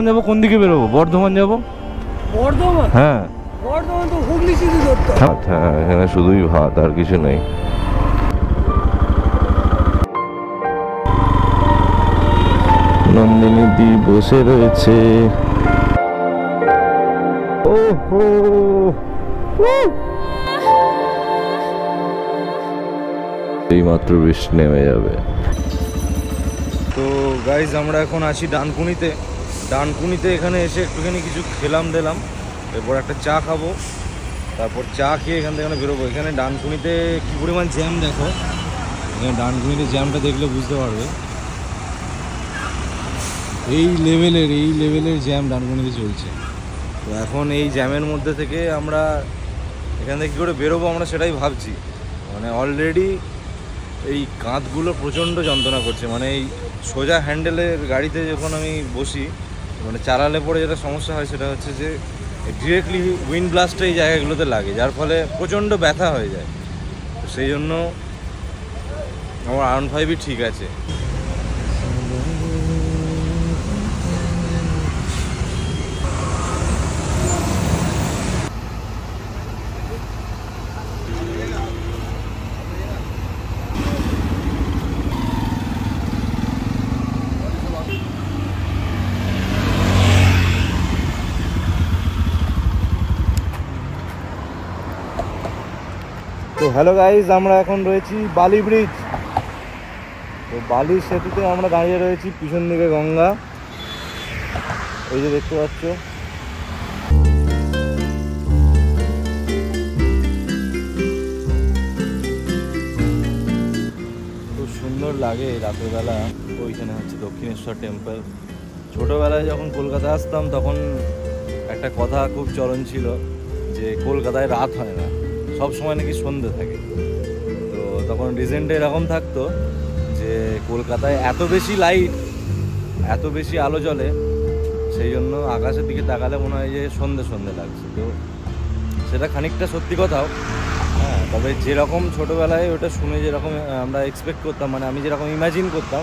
যাবো কোন দিকে বেরোবো? বর্ধমান যাবো। বর্ধমান? হ্যাঁ বর্ধমান তো হুগলি সিধু ধরতে। আচ্ছা এখানে শুধুই ভাত আর কিছু নেই। নন্দিনী দি বসে রয়েছে। ওহো এইমাত্র বৃষ্টি নেমে যাবে। তো গাইজ আমরা এখন আছি ডানকুনিতে। ডানকুনিতে এখানে এসে একটুখানি কিছু খেলাম দিলাম, এরপর একটা চা খাবো, তারপর চা খেয়ে এখান থেকে বেরোবো। এখানে ডানকুনিতে কী পরিমাণ জ্যাম দেখো, এখানে ডানকুনিতে জ্যামটা দেখলে বুঝতে পারবে। এই লেভেলের জ্যাম ডানকুনিতে চলছে। তো এখন এই জ্যামের মধ্যে থেকে আমরা এখান থেকে কী করে বেরোবো আমরা সেটাই ভাবছি। মানে অলরেডি এই কাঁধগুলো প্রচণ্ড যন্ত্রণা করছে। মানে এই সোজা হ্যান্ডেলের গাড়িতে যখন আমি বসি, মানে চালালে পরে যেটা সমস্যা হয় সেটা হচ্ছে যে ডিরেক্টলি উইন্ড ব্লাস্টটা এই জায়গাগুলোতে লাগে, যার ফলে প্রচণ্ড ব্যথা হয়ে যায়। তো সেই জন্য আমার R15 ঠিক আছে। তো হ্যালো গাইজ, আমরা এখন রয়েছি বালি ব্রিজ। তো বালি সেতুতে আমরা দাঁড়িয়ে রয়েছি, পিছন দিকে গঙ্গা এই যে দেখতে পাচ্ছ। খুব সুন্দর লাগে রাতের বেলা। ওইখানে হচ্ছে দক্ষিণেশ্বর টেম্পল। ছোটোবেলায় যখন কলকাতা আসতাম তখন একটা কথা খুব চলন ছিল যে কলকাতায় রাত হয় না, সব সময় নাকি সন্ধ্যে থাকে। তো তখন রিজেন্টে এরকম থাকতো যে কলকাতায় এত বেশি লাইট, এত বেশি আলো জ্বলে, সেই জন্য আকাশের দিকে তাকালে মনে হয় যে সন্ধ্যে সন্ধ্যে লাগছে। তো সেটা খানিকটা সত্যি কথাও। হ্যাঁ, তবে যেরকম ছোটোবেলায় ওটা শুনে যেরকম আমরা এক্সপেক্ট করতাম, মানে আমি যেরকম ইমাজিন করতাম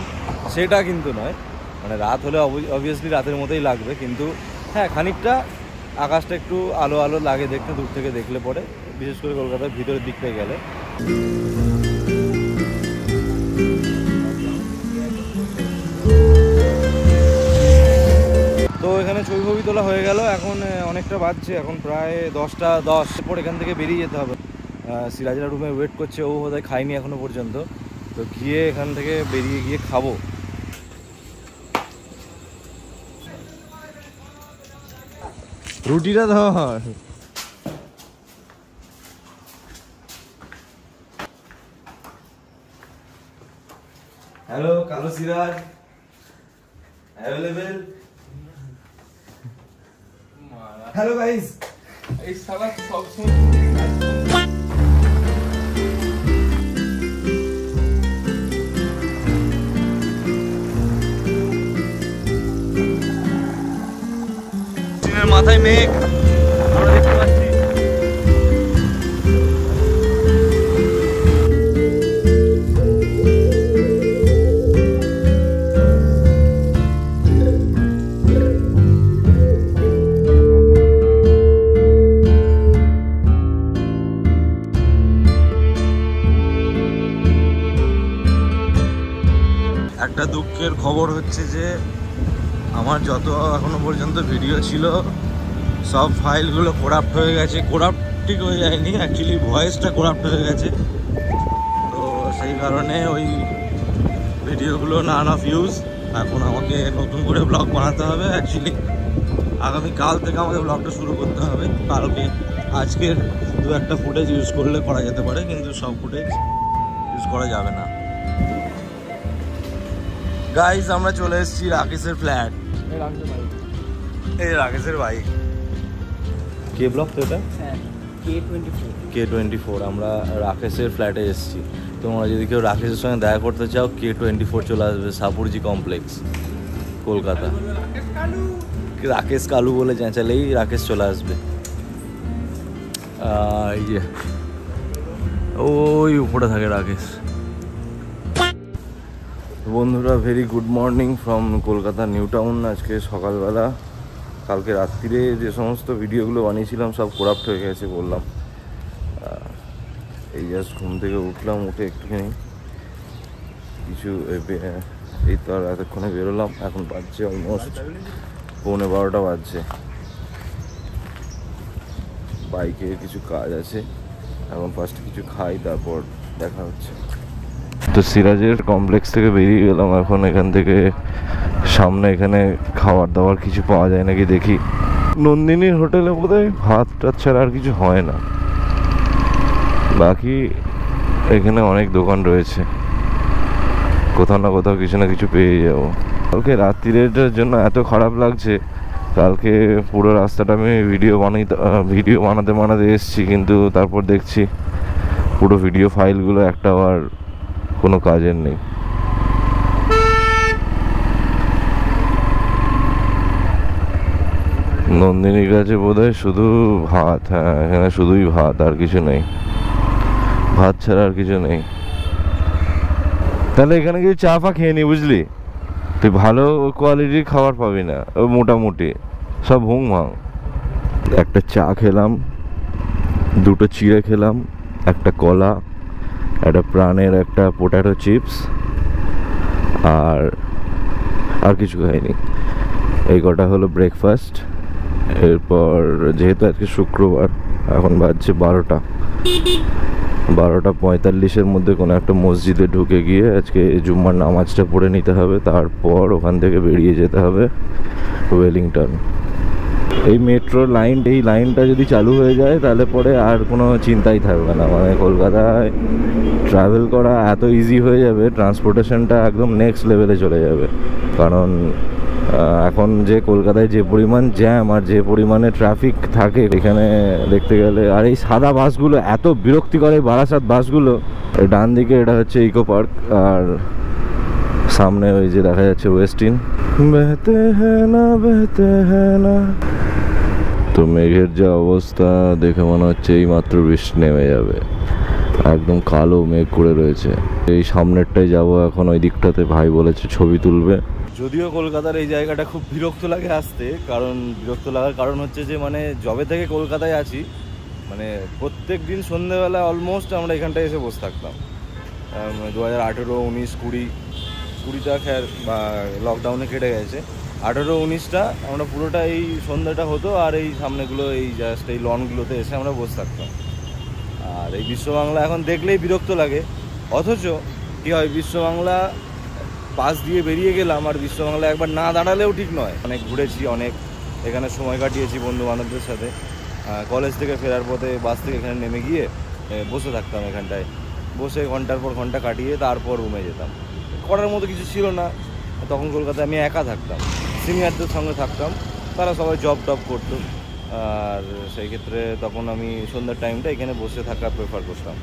সেটা কিন্তু নয়। মানে রাত হলে অবভিয়াসলি রাতের মতোই লাগবে, কিন্তু হ্যাঁ খানিকটা আকাশটা একটু আলো আলো লাগে দেখতে, দূর থেকে দেখলে পরে, বিশেষ করে কলকাতার ভিতরের দিকটায় গেলে। তো এখানে ছবি তোলা হয়ে গেল। এখন অনেকটা বাজছে, এখন প্রায় 10টা 10 পর এখান থেকে বেরিয়ে যেতে হবে। সিরাজরা রুমে ওয়েট করছে, ও বোধহয় খায়নি এখনো পর্যন্ত। তো গিয়ে এখান থেকে বেরিয়ে গিয়ে খাবো। রুটিটা ধর। হ্যালো কালো সিরাজ, অ্যাভেলেবেল? Hello guys. এই সালা সব সময় মাথায় মেঘ আমরা দেখতে পাচ্ছি। একটা দুঃখের খবর হচ্ছে যে আমার যত এখনো পর্যন্ত ভিডিও ছিল সব ফাইলগুলো করাপ্ট হয়ে গেছে। করাপ্ট ঠিক হয়ে যায়নি, অ্যাকচুয়ালি ভয়েসটা করাপ্ট হয়ে গেছে। তো সেই কারণে ওই ভিডিওগুলো নান অফ ইউজ। এখন আমাকে নতুন করে ব্লগ বানাতে হবে। অ্যাকচুয়ালি আগামীকাল থেকে আমাকে ব্লগটা শুরু করতে হবে। কালকে আজকের দু একটা ফুটেজ ইউজ করলে করা যেতে পারে, কিন্তু সব ফুটেজ ইউজ করা যাবে না। গাইস আমরা চলে এসেছি রাকেশের ফ্ল্যাট। এই রাকেশের বাইক। কে ব্লক তো এটা? K24। আমরা রাকেশের ফ্ল্যাটে এসেছি। তোমরা যদি কেউ রাকেশের সঙ্গে দেখা করতে চাও, K24 চলে আসবে, সাপুরজি কমপ্লেক্স, কলকাতা। রাকেশ কালু বলে চেঁচালেই রাকেশ চলে আসবে। এই যে ওই উপরে থাকে রাকেশ। বন্ধুরা, very good morning from Kolkata new town. আজকে সকালবেলা, কালকে রাত্রিরে যে সমস্ত ভিডিওগুলো বানিয়েছিলাম সব করাপ্ট হয়ে গেছে বললাম। এই জাস্ট ঘুম থেকে উঠলাম, উঠে একটুখানি কিছু এই তো আর এতক্ষণে বেরোলাম। এখন বাজছে অলমোস্ট 11:15 বাজছে। বাইকে কিছু কাজ আছে, এখন ফার্স্ট কিছু খাই, তারপর দেখা হচ্ছে। তো সিরাজের কমপ্লেক্স থেকে বেরিয়ে গেলাম। এখন এখান থেকে সামনে এখানে খাবার দাবার কিছু পাওয়া যায় নাকি দেখি। নন্দিনীর হোটেলে বোধহয় ভাত টাত ছাড়া আর কিছু হয় না, বাকি এখানে অনেক দোকান রয়েছে, কোথাও না কোথাও কিছু না কিছু পেয়ে যাবো। কালকে রাত্রিরের জন্য এত খারাপ লাগছে, কালকে পুরো রাস্তাটা আমি ভিডিও বানাতে এসেছি, কিন্তু তারপর দেখছি পুরো ভিডিও ফাইলগুলো একটাও আর কোনো কাজের নেই। নন্দিনীর কাছে বোধহয় শুধু ভাত, হ্যাঁ এখানে শুধুই ভাত, আর কিছু নেই, ভাত ছাড়া আর কিছু নেই। তাহলে এখানে কিছু চা ফা খেয়ে নি, বুঝলি? তুই ভালো কোয়ালিটির খাবার পাবি না, ও মোটামুটি সব হুং ভাং। একটা চা খেলাম, দুটো চিড়ে খেলাম, একটা কলা, একটা প্রাণের একটা পোটাটো চিপস, আর কিছু খাইনি। এই কটা হলো ব্রেকফাস্ট। এরপর যেহেতু আজকে শুক্রবার, এখন বাজছে 12:45 মধ্যে কোনো একটা মসজিদে ঢুকে গিয়ে আজকে জুম্মার নামাজটা পড়ে নিতে হবে, তারপর ওখান থেকে বেরিয়ে যেতে হবে ওয়েলিংটন। এই মেট্রো লাইন, এই লাইনটা যদি চালু হয়ে যায় তাহলে পরে আর কোনো চিন্তাই থাকবে না, মানে কলকাতায় ট্রাভেল করা এত ইজি হয়ে যাবে, ট্রান্সপোর্টেশনটা একদম নেক্সট লেভেলে চলে যাবে। কারণ এখন যে কলকাতায় যে পরিমাণ জ্যাম আর যে পরিমাণে ট্রাফিক থাকে এখানে দেখতে গেলে, আর এই সাদা বাসগুলো এত বিরক্তি করে, বারাসাত বাসগুলো। ডান দিকে এটা হচ্ছে ইকো পার্ক, আর সামনে ওই যে দেখা যাচ্ছে ওয়েস্টিন। বেহতে হ্যাঁ না, বেহতে হ্যাঁ না। তো মেঘের যা অবস্থা দেখে মনে হচ্ছে এই মাত্র বৃষ্টি নেমে যাবে, একদম কালো মেঘ করে রয়েছে। এই সামনেরটাই যাব এখন, ওই দিকটাতে ভাই বলেছে ছবি তুলবে। যদিও কলকাতার এই জায়গাটা খুব বিরক্ত লাগে আসতে, কারণ বিরক্ত লাগার কারণ হচ্ছে যে মানে যবে থেকে কলকাতায় আছি, মানে প্রত্যেক দিন সন্ধ্যেবেলা অলমোস্ট আমরা এখানটায় এসে বসে থাকতাম। 2018, 19, 20টা খেয়ার বা লকডাউনে কেটে গেছে, 18, 19টা আমরা পুরোটা এই সন্ধ্যাটা হতো, আর এই সামনেগুলো এই জাস্ট এই লনগুলোতে এসে আমরা বসে থাকতাম। আর এই বিশ্ববাংলা এখন দেখলেই বিরক্ত লাগে। অথচ কী হয়, বিশ্ববাংলা পাশ দিয়ে বেরিয়ে গেলাম, আর বিশ্ববাংলা একবার না দাঁড়ালেও ঠিক নয়। অনেক ঘুরেছি, অনেক এখানে সময় কাটিয়েছি বন্ধু বান্ধবদের সাথে। কলেজ থেকে ফেরার পথে বাস থেকে এখানে নেমে গিয়ে বসে থাকতাম, এখানটায় বসে ঘন্টার পর ঘন্টা কাটিয়ে তারপর রুমে যেতাম। করার মতো কিছু ছিল না তখন, কলকাতায় আমি একা থাকতাম, সিনিয়রদের সঙ্গে থাকতাম, তারা সবাই জব টব করতো, আর সেই ক্ষেত্রে তখন আমি সন্ধ্যার টাইমটা এখানে বসে থাকা প্রেফার করতাম।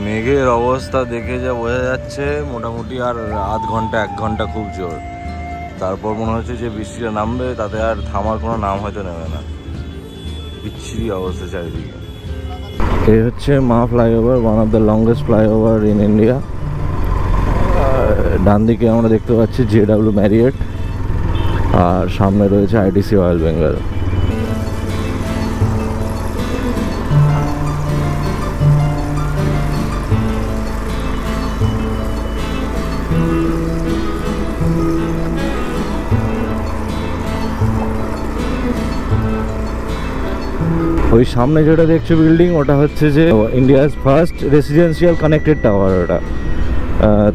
মেঘের অবস্থা দেখে যা বোঝা যাচ্ছে, মোটামুটি আর আধ ঘন্টা 1 ঘন্টা খুব জোর, তারপর মনে হচ্ছে যে বৃষ্টিটা নামবে, তাতে আর থামার কোনো নাম হয়তো নেবে না। বিচ্ছিরি অবস্থা চারিদিকে। এই হচ্ছে মা flyover, one of the longest flyover in India. ডান দিকে আমরা দেখতে পাচ্ছি JW ম্যারিয়েট, আর সামনে রয়েছে ITC রয়্যাল বেঙ্গল। ওই সামনে যেটা দেখছো বিল্ডিং, ওটা হচ্ছে যে India's first residential connected tower ওটা।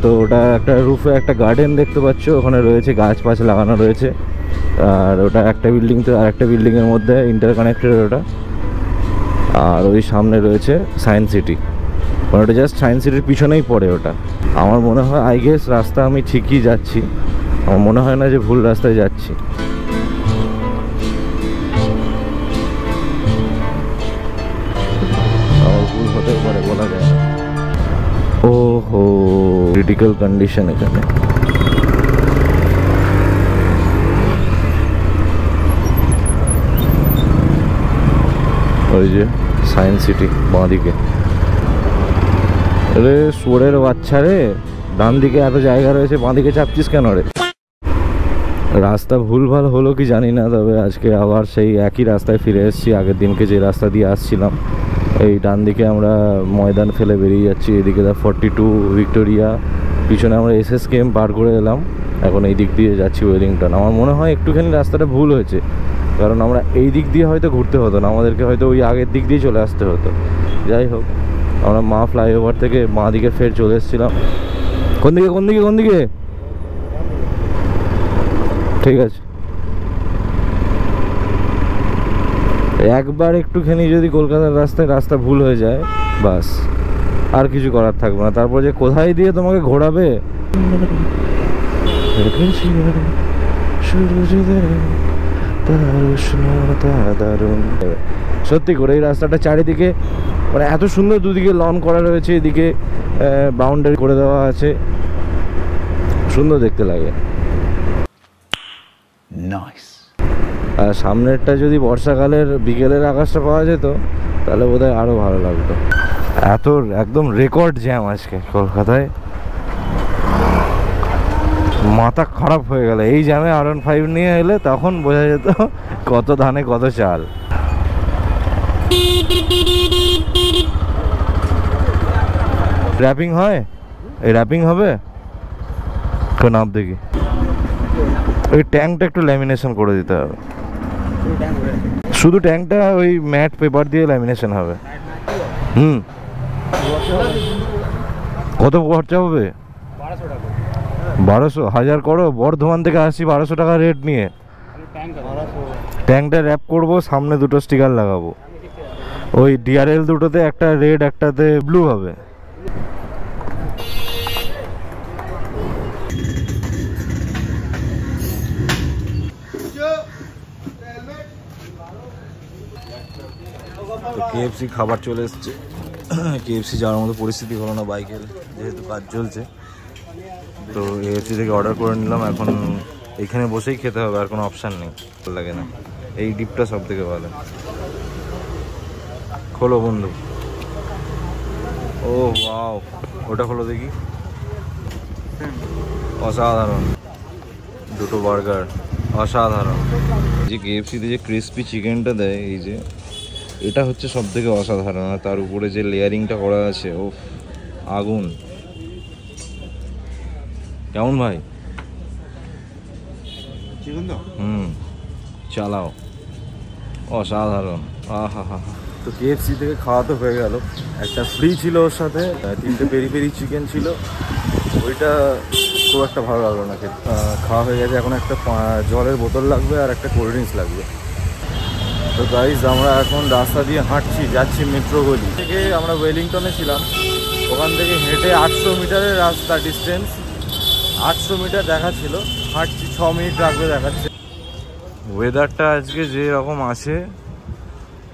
তো ওটা একটা রুফে একটা গার্ডেন দেখতে পাচ্ছ, ওখানে রয়েছে গাছ ফাছ লাগানো রয়েছে, আর ওটা একটা বিল্ডিং তো আর একটা বিল্ডিংয়ের মধ্যে ইন্টারকানেক্টেড ওটা। আর ওই সামনে রয়েছে সায়েন্স সিটি, ওটা জাস্ট সায়েন্স সিটির পিছনেই পড়ে ওটা। আমার মনে হয় আই গেস রাস্তা আমি ঠিকই যাচ্ছি, আমার মনে হয় না যে ভুল রাস্তায় যাচ্ছি। ক্রিটিক্যাল কন্ডিশন এখানে। ওই যে সায়েন্স সিটি বাঁদিকে। আরে সোরের বাচ্চা রে, ডান দিকে এত জায়গা রয়েছে, বাঁদিকে চাপছিস কেন রে? রাস্তা ভুলভাল হলো কি জানি না, তবে আজকে আবার সেই একই রাস্তায় ফিরে এসেছি। আগের দিনকে যে রাস্তা দিয়ে আসছিলাম, এই ডান দিকে আমরা ময়দান ফেলে বেরিয়ে যাচ্ছি, এদিকে 42 ভিক্টোরিয়া, পিছনে আমরা SSKM পার করে এলাম, এখন এই দিক দিয়ে যাচ্ছি ওয়েলিংটন। আমার মনে হয় একটুখানি রাস্তাটা ভুল হয়েছে, কারণ আমরা এই দিক দিয়ে হয়তো ঘুরতে হতো না, আমাদেরকে হয়তো ওই আগের দিক দিয়ে চলে আসতে হতো। যাই হোক, আমরা মা ফ্লাইওভার থেকে বাঁ দিকে ফের চলে এসেছিলাম। কোন দিকে কোন দিকে কোন দিকে? ঠিক আছে, একবার একটুখানি যদি কলকাতার রাস্তায় রাস্তা ভুল হয়ে যায়, বাস আর কিছু করার থাকবে না। তারপর যে কোথায় দিয়ে তোমাকে ঘোরাবে, সত্যি করে এই রাস্তাটা চারিদিকে মানে এত সুন্দর, দুদিকে লন করা রয়েছে, এদিকে বাউন্ডারি করে দেওয়া আছে, সুন্দর দেখতে লাগে। নাইস। আর সামনেরটা যদি বর্ষাকালের বিকেলের আকাশটা পাওয়া যেত তাহলে বোধহয় আরো ভালো লাগতো। এত একদম রেকর্ড জ্যাম আজকে কলকাতায়, মাথা খারাপ হয়ে গেল। এই জ্যামে R15 নিয়ে এলে তখন বোঝা যেত কত ধানে কত চাল। র্যাপিং হয়, এই র্যাপিং হবে তো নাপ দেখি। ওই ট্যাঙ্কটা একটু ল্যামিনেশন করে দিতে হবে, শুধু ট্যাঙ্কটা ওই ম্যাট পেপার দিয়ে ল্যামিনেশন হবে। কত খরচা হবে? 1200 1000 করো। বর্ধমান থেকে আসছি 1200 টাকা রেট নিয়ে। ট্যাঙ্কটা র্যাপ করবো, সামনে দুটো স্টিকার লাগাবো, ওই DRL দুটোতে একটা রেড একটাতে ব্লু হবে। KFC খাবার চলে এসছে। KFC যাওয়ার মতো পরিস্থিতি হলো না বাইকের, যেহেতু কাজ চলছে। তো KFC থেকে অর্ডার করে নিলাম, এখন এখানে বসেই খেতে হবে, আর কোনো অপশান নেই, ভালো লাগে না। এই ডিপটা সব থেকে ভালো। খোলো বন্ধু। ও ওয়াও, ওটা খোলো দেখি। অসাধারণ, দুটো বার্গার অসাধারণ। যে KFCতে যে ক্রিসপি চিকেনটা দেয়, এই যে এটা হচ্ছে সব থেকে অসাধারণ। আর তার উপরে যে লেয়ারিংটা করা আছে, ও আগুন। কেমন ভাই? চিকেন তো চালাও, অসাধারণ। আহা হা। তো KFC থেকে খাওয়া তো হয়ে গেল, একটা ফ্রি ছিল ওর সাথে, 3টে পেরি পেরি চিকেন ছিল, ওইটা খুব একটা ভালো লাগলো না। খাওয়া হয়ে গেছে, এখন একটা জলের বোতল লাগবে আর একটা কোল্ড ড্রিঙ্কস লাগবে। তো গাইজ আমরা এখন রাস্তা দিয়ে হাঁটছি, যাচ্ছি মেট্রো গলি থেকে। আমরা ওয়েলিংটনে ছিলাম, ওখান থেকে হেঁটে 800 মিটারের রাস্তা ডিস্টেন্স, 800 মিটার দেখাচ্ছিল, হাঁটছি 6 মিনিট লাগবে দেখাচ্ছে। ওয়েদারটা আজকে যে রকম আছে,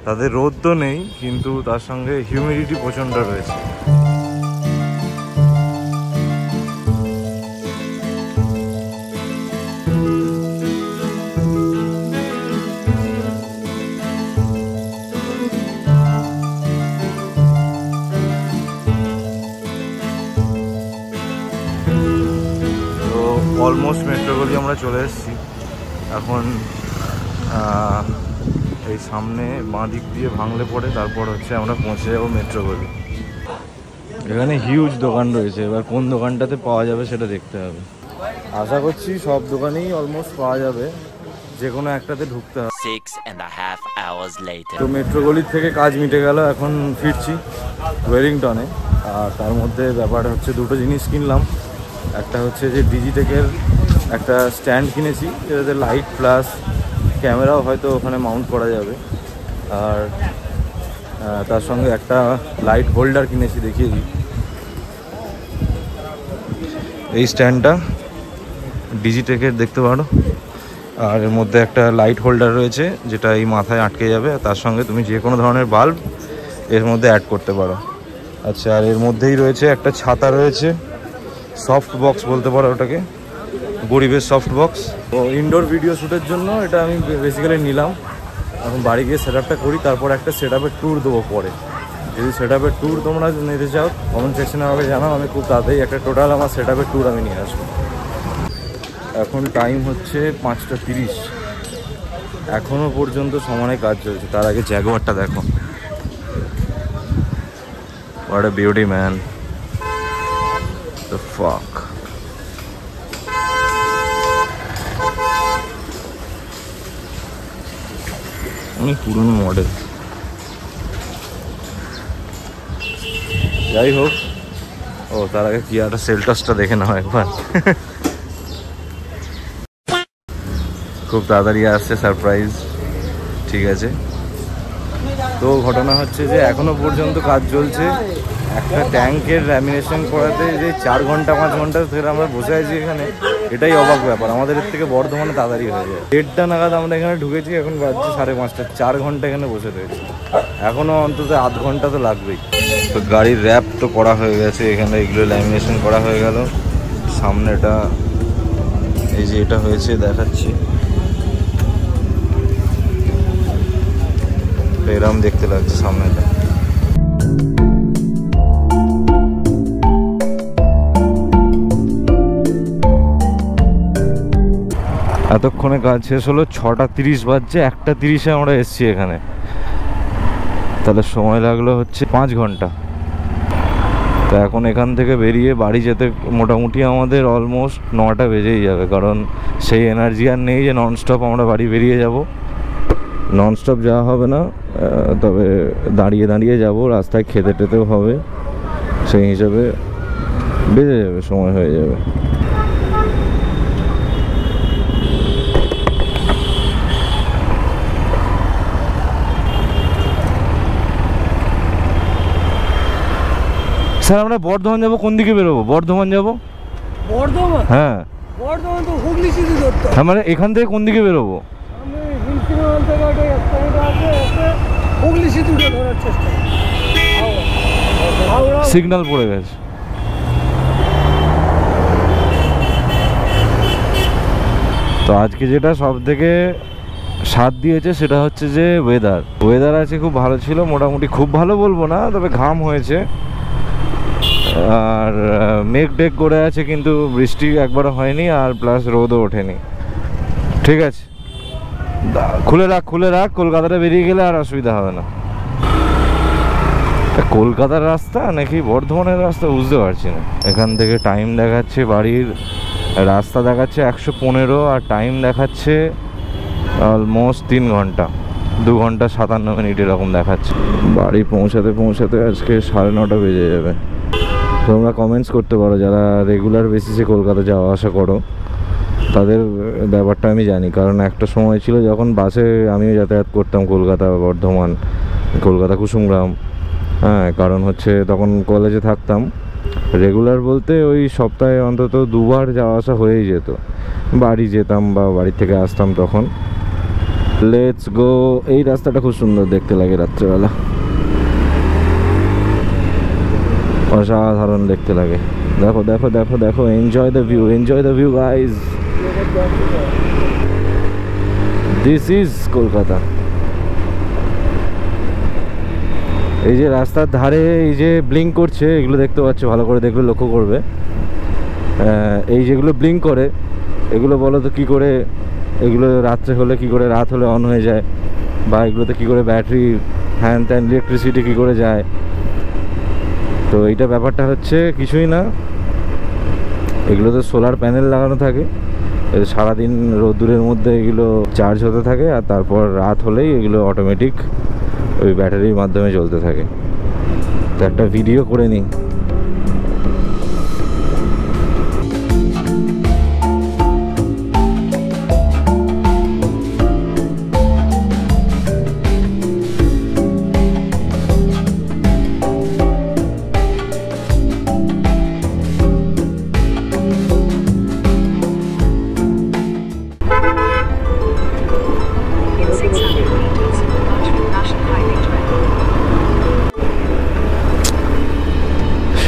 তাদের রোদ তো নেই, কিন্তু তার সঙ্গে হিউমিডিটি প্রচণ্ড রয়েছে। অলমোস্ট মেট্রো গলি আমরা চলে এসেছি। এখন এই সামনে বাঁ দিক দিয়ে ভাঙলে পড়ে, তারপর হচ্ছে আমরা পৌঁছে যাবো মেট্রো গলি। এখানে হিউজ দোকান রয়েছে, এবার কোন দোকানটাতে পাওয়া যাবে সেটা দেখতে হবে। আশা করছি সব দোকানেই অলমোস্ট পাওয়া যাবে, যে কোনো একটাতে ঢুকতে হবে। 6.5 hours later. তো মেট্রো গলির থেকে কাজ মিটে গেল, এখন ফিরছি ওয়েলিংটনে। আর তার মধ্যে ব্যাপার হচ্ছে, দুটো জিনিস কিনলাম। একটা হচ্ছে যে ডিজিটেকের একটা স্ট্যান্ড কিনেছি, যেটাতে লাইট প্লাস ক্যামেরাও হয়তো ওখানে মাউন্ট করা যাবে। আর তার সঙ্গে একটা লাইট হোল্ডার কিনেছি, দেখিয়ে দিই। এই স্ট্যান্ডটা ডিজিটেকের, দেখতে পারো। আর এর মধ্যে একটা লাইট হোল্ডার রয়েছে, যেটা এই মাথায় আটকে যাবে। তার সঙ্গে তুমি যে কোনো ধরনের বাল্ব এর মধ্যে অ্যাড করতে পারো। আচ্ছা, আর এর মধ্যেই রয়েছে একটা ছাতা রয়েছে, সফট বক্স বলতে পারো ওটাকে, গরিবের সফট বক্স। তো ইনডোর ভিডিও শ্যুটের জন্য এটা আমি বেসিক্যালি নিলাম। এখন বাড়ি গিয়ে সেট আপটা করি, তারপর একটা সেট আপের ট্যুর দেবো পরে। যদি সেট আপের ট্যুর তোমরা নিতে চাও কমেন্ট সেকশনে আমাকে জানাও, আমি খুব তাড়াতাড়ি একটা টোটাল আমার সেট আপের ট্যুর আমি নিয়ে আসবো। এখন টাইম হচ্ছে 5:30, এখনও পর্যন্ত সমানে কাজ চলছে। তার আগে জ্যাগুয়ারটা দেখো, what a beauty man, the fuck। অনেক পুরনো মডেল। যাই হোক, ও তার আগে কি একটা সেলটসটা দেখে নাও একবার। খুব তাড়াতাড়ি আসছে সারপ্রাইজ, ঠিক আছে। তো ঘটনা হচ্ছে যে এখনো পর্যন্ত কাজ চলছে। একটা ট্যাঙ্কের ল্যামিনেশন করাতে যে 4 ঘন্টা 5 ঘন্টা ধরে আমরা বসে আছি এখানে, এটাই অবাক ব্যাপার। আমাদের এর থেকে বর্ধমানে তাড়াতাড়ি হয়ে যায়। 1:30 নাগাদ আমরা এখানে ঢুকেছি, এখন বাজছে 5:30। 4 ঘন্টা এখানে বসে রয়েছি, এখনও অন্তত আধ ঘন্টা তো লাগবেই। তো গাড়ির র্যাপ তো করা হয়ে গেছে, এখানে এগুলো ল্যামিনেশন করা হয়ে গেল। সামনেটা এই যে এটা হয়েছে দেখাচ্ছি, এরম দেখতে লাগছে সামনেটা। এতক্ষণে কাজ শেষ হলো, 6:30 বাজছে। 1:30-এ আমরা এসছি এখানে, তাহলে সময় লাগলো হচ্ছে 5 ঘন্টা। তো এখন এখান থেকে বেরিয়ে বাড়ি যেতে মোটামুটি আমাদের অলমোস্ট 9টা বেজেই যাবে, কারণ সেই এনার্জি আর নেই যে ননস্টপ আমরা বাড়ি বেরিয়ে যাব। ননস্টপ যাওয়া হবে না, তবে দাঁড়িয়ে দাঁড়িয়ে যাব, রাস্তায় খেতে টেতেও হবে, সেই হিসাবে বেজে যাবে, সময় হয়ে যাবে। স্যার আমরা বর্ধমান যাবো, কোন দিকে বেরোবো? বর্ধমান যাবো। বর্ধমান? হ্যাঁ, বর্ধমান তো হুগলি সিটি ধরতে হবে। হ্যাঁ, মানে এখান থেকে কোন দিকে বেরোবো? আমি হিলসিনেমান থেকে ওটা একটা আছে, হুগলি সিটিটা ধরার চেষ্টা করি। হাওড়া সিগন্যাল পড়ে গেছে। তো আজকে যেটা সব থেকে স্বাদ দিয়েছে সেটা হচ্ছে যে ওয়েদার আছে খুব ভালো ছিল, মোটামুটি খুব ভালো বলবো না, তবে ঘাম হয়েছে আর মেঘ টেক করে আছে, কিন্তু বৃষ্টি একবারও হয়নি, আর প্লাস রোদও ওঠেনি। ঠিক আছে, খুলে রাখ, কলকাতাটা বেরিয়ে গেলে আর অসুবিধা হবে না। কলকাতার রাস্তা নাকি বর্ধমানের রাস্তা বুঝতে পারছি না। এখান থেকে টাইম দেখাচ্ছে, বাড়ির রাস্তা দেখাচ্ছে 115, আর টাইম দেখাচ্ছে অলমোস্ট 3 ঘন্টা, 2 ঘন্টা 57 মিনিট এরকম দেখাচ্ছে। বাড়ি পৌঁছাতে আজকে 9:30 বেজে যাবে। তোমরা কমেন্টস করতে পারো যারা রেগুলার বেসিসে কলকাতা যাওয়া আসা করো, তাদের ব্যাপারটা আমি জানি, কারণ একটা সময় ছিল যখন বাসে আমিও যাতায়াত করতাম কলকাতা বর্ধমান, কলকাতা কুসুমগ্রাম। হ্যাঁ, কারণ হচ্ছে তখন কলেজে থাকতাম। রেগুলার বলতে ওই সপ্তাহে অন্তত 2 বার যাওয়া আসা হয়েই যেত, বাড়ি যেতাম বা বাড়ি থেকে আসতাম তখন। Let's go. এই রাস্তাটা খুব সুন্দর দেখতে লাগে রাত্রেবেলা, অসাধারণ দেখতে লাগে। দেখো দেখো দেখো দেখো, enjoy the view guys, this is Kolkata. এই যে রাস্তার ধারে এই যে ব্লিঙ্ক করছে, এগুলো দেখতে পাচ্ছ, ভালো করে দেখলে লক্ষ্য করবে। এই যেগুলো ব্লিঙ্ক করে, এগুলো বলো তো কী করে, এগুলো রাত্রে হলে কী করে, রাত হলে অন হয়ে যায়, বা এগুলোতে কী করে ব্যাটারি হ্যান ত্যান ইলেকট্রিসিটি কী করে যায়। তো এইটা ব্যাপারটা হচ্ছে কিছুই না, এগুলোতে সোলার প্যানেল লাগানো থাকে, সারাদিন রোদ্দুরের মধ্যে এগুলো চার্জ হতে থাকে, আর তারপর রাত হলেই এগুলো অটোমেটিক ওই ব্যাটারির মাধ্যমে চলতে থাকে। তো একটা ভিডিও করে নিই।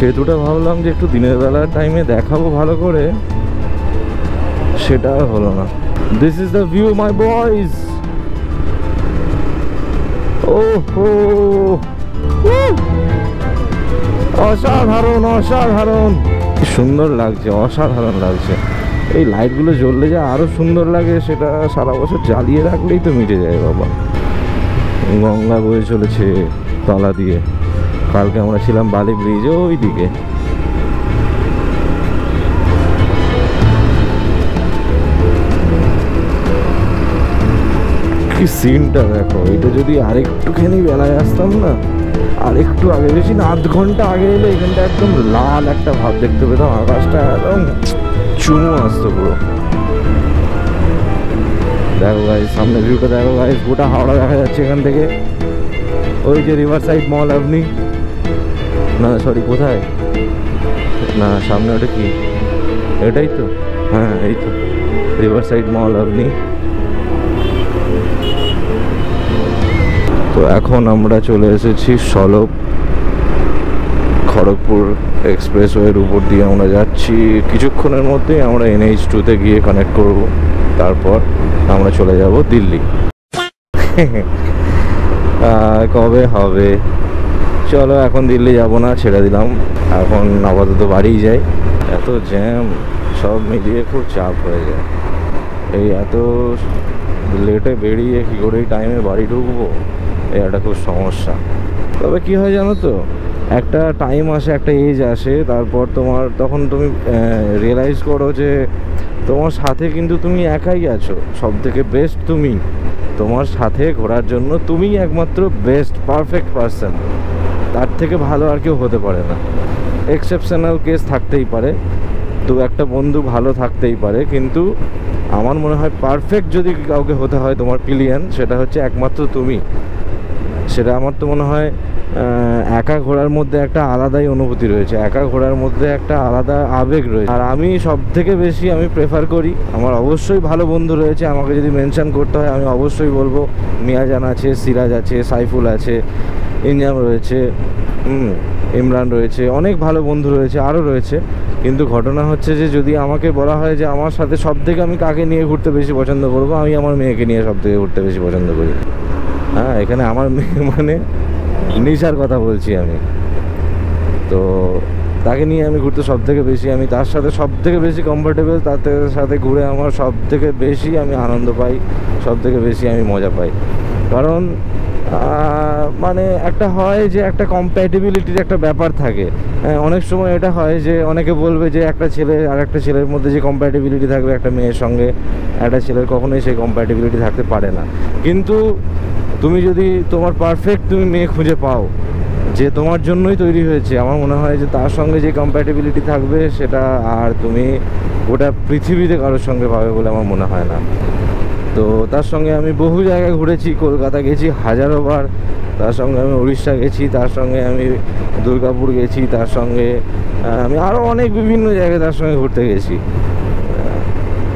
সেতুটা ভাবলাম যে একটু দিনের বেলার টাইমে দেখাবো ভালো করে, সেটা আর হলো না। This is the view my boys. ওহো, অসাধারণ অসাধারণ, কি সুন্দর লাগছে, অসাধারণ লাগছে। এই লাইটগুলো জ্বললে যে আরো সুন্দর লাগে, সেটা সারা বছর জ্বালিয়ে রাখলেই তো মিটে যায় বাবা। গঙ্গা বয়ে চলেছে তলা দিয়ে। কালকে আমরা ছিলাম বালি ব্রিজ ওই দিকে। কি সিনটা দেখো, এটা যদি আরেকটুখানি বেলায় আসতাম না, আরেকটু আগে, বেশি না আধ ঘন্টা আগে এলে এখানটা একদম লাল একটা ভাব দেখতে পেতাম, আকাশটা একদম চুমু আসতো পুরো। দেখো গাইস, সামনে ভিউটা দেখো গাইস, গোটা হাওড়া দেখা যাচ্ছে এখান থেকে। ওই যে রিভার সাইড মল, আপনি না সরি কোথায় না, সামনে ওটা কি, এটাই তো, হ্যাঁ এই তো রিভার সাইড মল আপনি। তো এখন আমরা চলে এসেছি সলভ, খড়গপুর এক্সপ্রেসওয়ের উপর দিয়ে আমরা যাচ্ছি। কিছুক্ষণের মধ্যেই আমরা NH2-তে গিয়ে কানেক্ট করব, তারপর আমরা চলে যাব দিল্লি। কবে হবে, চলো এখন দিল্লি যাব না, ছেড়ে দিলাম, এখন আপাতত বাড়িই যাই। এত জ্যাম, সব মিলিয়ে খুব চাপ হয়ে যায়। এই এত লেটে বেরিয়ে কী করে এই টাইমে বাড়ি ঢুকবো, এই একটা খুব সমস্যা। তবে কি হয় জানো তো, একটা টাইম আসে, একটা এজ আসে, তারপর তোমার তখন তুমি রিয়েলাইজ করো যে তোমার সাথে কিন্তু তুমি একাই আছো, সব থেকে বেস্ট তুমি, তোমার সাথে ঘোরার জন্য তুমি একমাত্র বেস্ট পারফেক্ট পারসন, তার থেকে ভালো আর কেউ হতে পারে না। এক্সেপশনাল কেস থাকতেই পারে, দু একটা বন্ধু ভালো থাকতেই পারে, কিন্তু আমার মনে হয় পারফেক্ট যদি কাউকে হতে হয় তোমার পিলিয়ন, সেটা হচ্ছে একমাত্র তুমি। সেটা আমার তো মনে হয় একা ঘোরার মধ্যে একটা আলাদাই অনুভূতি রয়েছে, একা ঘোরার মধ্যে একটা আলাদা আবেগ রয়েছে। আর আমি সব থেকে বেশি আমি প্রেফার করি, আমার অবশ্যই ভালো বন্ধু রয়েছে, আমাকে যদি মেনশন করতে হয় আমি অবশ্যই বলবো মিয়াজান আছে, সিরাজ আছে, সাইফুল আছে, ইনজাম রয়েছে, ইমরান রয়েছে, অনেক ভালো বন্ধু রয়েছে, আরও রয়েছে। কিন্তু ঘটনা হচ্ছে যে যদি আমাকে বলা হয় যে আমার সাথে সব থেকে আমি কাকে নিয়ে ঘুরতে বেশি পছন্দ করবো, আমি আমার মেয়েকে নিয়ে সব থেকে ঘুরতে বেশি পছন্দ করি। হ্যাঁ, এখানে আমার মেয়ে মানে নিশার কথা বলছি আমি, তো তাকে নিয়ে আমি ঘুরতে সব থেকে বেশি, আমি তার সাথে সব থেকে বেশি কমফোর্টেবল, তার সাথে ঘুরে আমার সব থেকে বেশি আমি আনন্দ পাই, সব থেকে বেশি আমি মজা পাই। কারণ মানে একটা হয় যে একটা কম্প্যাটিবিলিটির একটা ব্যাপার থাকে। অনেক সময় এটা হয় যে অনেকে বলবে যে একটা ছেলে আর একটা ছেলের মধ্যে যে কম্প্যাটিবিলিটি থাকবে একটা মেয়ের সঙ্গে, একটা ছেলের কখনোই সেই কম্প্যাটিবিলিটি থাকতে পারে না। কিন্তু তুমি যদি তোমার পারফেক্ট তুমি মেয়ে খুঁজে পাও, যে তোমার জন্যই তৈরি হয়েছে, আমার মনে হয় যে তার সঙ্গে যে কম্প্যাটিবিলিটি থাকবে সেটা আর তুমি গোটা পৃথিবীতে কারোর সঙ্গে পাবে বলে আমার মনে হয় না। তো তার সঙ্গে আমি বহু জায়গায় ঘুরেছি, কলকাতা গেছি হাজারো বার, তার সঙ্গে আমি উড়িষ্যা গেছি, তার সঙ্গে আমি দুর্গাপুর গেছি, তার সঙ্গে আমি আরও অনেক বিভিন্ন জায়গায় তার সঙ্গে ঘুরতে গেছি।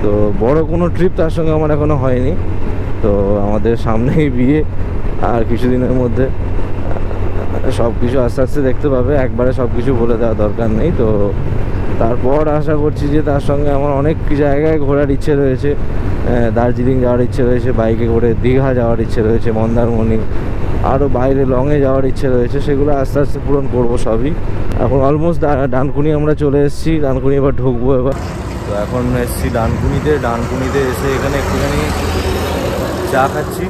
তো বড় কোনো ট্রিপ তার সঙ্গে আমার এখনও হয়নি। তো আমাদের সামনেই বিয়ে, আর কিছুদিনের মধ্যে সব কিছু আস্তে আস্তে দেখতে পাবে, একবারে সব কিছু বলে দেওয়া দরকার নেই। তো তারপর আশা করছি যে তার সঙ্গে আমার অনেক জায়গায় ঘোরার ইচ্ছে রয়েছে, দার্জিলিং যাওয়ার ইচ্ছে রয়েছে, বাইকে করে দীঘা যাওয়ার ইচ্ছে রয়েছে, মন্দারমণি, আরও বাইরে লংয়ে যাওয়ার ইচ্ছে রয়েছে, সেগুলো আস্তে আস্তে পূরণ করবো সবই। এখন অলমোস্ট ডানকুনি আমরা চলে এসেছি, ডানকুনি এবার ঢুকবো এবার। তো এখন এসেছি ডানকুনিতে এসে এখানে একটুখানি চা খাচ্ছি,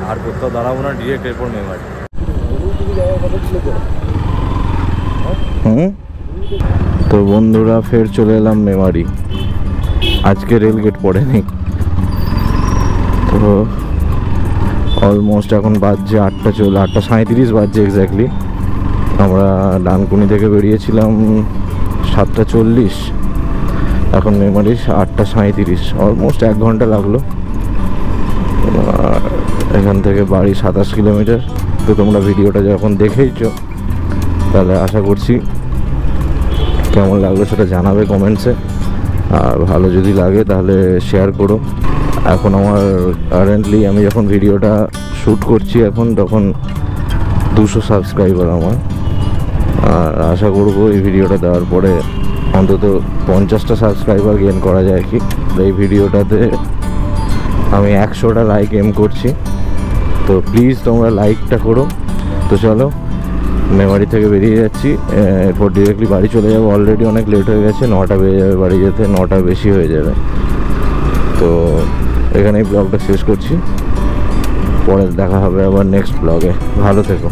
আর কোথাও দাঁড়াবো না, ডিরেক্ট এরপর মেমারি। তো বন্ধুরা ফের চলে এলাম মেমারি, আজকে রেলগেট পড়েনি। তো অলমোস্ট এখন বাজছে 8:37 বাজছে এক্স্যাক্টলি। আমরা ডানকুনি থেকে বেরিয়েছিলাম 7:40, এখন মেমারি 8:37, অলমোস্ট 1 ঘন্টা লাগলো। এখান থেকে বাড়ি 27 কিলোমিটার। তো তোমরা ভিডিওটা যখন দেখেইছো তাহলে আশা করছি কেমন লাগলো সেটা জানাবে কমেন্টসে, আর ভালো যদি লাগে তাহলে শেয়ার করো। এখন আমার কারেন্টলি আমি যখন ভিডিওটা শ্যুট করছি এখন, তখন 200 সাবস্ক্রাইবার আমার। আর আশা করবো এই ভিডিওটা দেওয়ার পরে অন্তত 50টা সাবস্ক্রাইবার গেইন করা যায় কি। এই ভিডিওটাতে আমি 100টা লাইক এম করছি, তো প্লিজ তোমরা লাইকটা করো। তো চলো, মেমারি থেকে বেরিয়ে যাচ্ছি, এরপর ডিরেক্টলি বাড়ি চলে যাবো। অলরেডি অনেক লেট হয়ে গেছে, 9টা বেজে যাবে বাড়ি যেতে, 9টা বেশি হয়ে যাবে। তো এখানেই ব্লগটা শেষ করছি, পরে দেখা হবে আবার নেক্সট ব্লগে। ভালো থেকো।